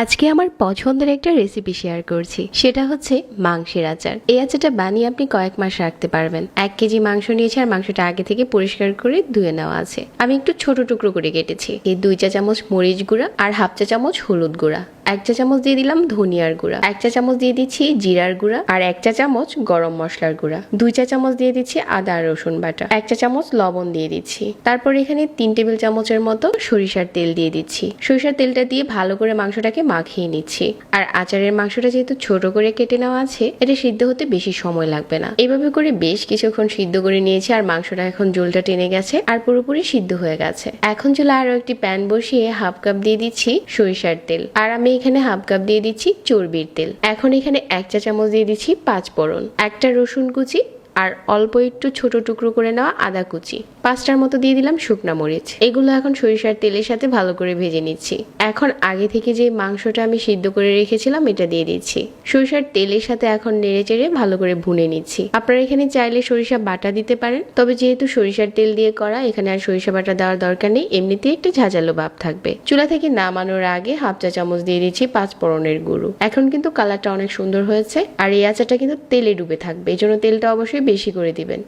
আজকে আমার পছন্দের একটা রেসিপি শেয়ার করছি, সেটা হচ্ছে মাংসের আচার। এই আচারটা বানিয়ে আপনি কয়েক মাস রাখতে পারবেন। 1 কেজি মাংস নিয়েছি, আর মাংসটা আগে থেকে পরিষ্কার করে ধুয়ে নেওয়া আছে। আমি একটু ছোট টুকরো করে কেটেছি। এই 2 চা চামচ মরিচ গুঁড়া আর 1/2 চা চামচ হলুদ গুঁড়া, 1 চা চামচ দিয়ে দিলাম ধনিয়ার গুঁড়া, 1 চা চামচ দিয়ে দিচ্ছি জিরার গুঁড়া, আর 1 চা চামচ গরম মশলার গুঁড়া, 2 চা চামচ দিয়ে দিচ্ছি আদা আর রসুন বাটা, 1 চা চামচ লবণ দিয়ে দিচ্ছি। তারপর এখানে 3 টেবিল চামচের মতো সরিষার তেল দিয়ে দিচ্ছি। সরিষার তেলটা দিয়ে ভালো করে মাংসটাকে মাখিয়ে নিচ্ছি। আর আচারের মাংসটা যেহেতু ছোট করে কেটে নেওয়া আছে, এটা সিদ্ধ হতে বেশি সময় লাগবে না। এইভাবে করে বেশ কিছুক্ষণ সিদ্ধ করে নিয়েছি, আর মাংসটা এখন ঝোলটা টেনে গেছে আর পুরোপুরি সিদ্ধ হয়ে গেছে। এখন চুলা আরো একটি প্যান বসিয়ে 1/2 কাপ দিয়ে দিচ্ছি সরিষার তেল, আর আমি এখানে 1/2 কাপ দিয়ে দিচ্ছি চর্বির তেল। এখন এখানে 1 চা চামচ দিয়ে দিচ্ছি 5 ফোড়ন, একটা রসুন কুচি, আর অল্প একটু ছোট টুকরো করে নেওয়া আদা কুচি, 5টার মতো দিয়ে দিলাম শুকনা মরিচ। এগুলো এখন সরিষার তেলের সাথে ভালো করে ভেজে নিচ্ছি। এখন আগে থেকে যে মাংসটা আমি সিদ্ধ করে রেখেছিলাম এটা দিয়ে দিচ্ছি। সরিষার তেলের সাথে এখন নেড়ে চেড়ে ভালো করে ভুনে নিচ্ছি। আপনারা এখানে চাইলে সরিষা বাটা দিতে পারেন, তবে যেহেতু সরিষার তেল দিয়ে করা, এখানে আর সরিষা বাটা দেওয়ার দরকার নেই। এমনিতেই একটু ঝাঁঝালো ভাব থাকবে। চুলা থেকে নামানোর আগে 1/2 চা চামচ দিয়ে দিচ্ছি 5 ফোড়নের গুঁড়ো। এখন কিন্তু কালারটা অনেক সুন্দর হয়েছে, আর এই আচারটা কিন্তু তেলে ডুবে থাকবে, এই জন্য তেলটা অবশ্যই বেশি করে দিবেন।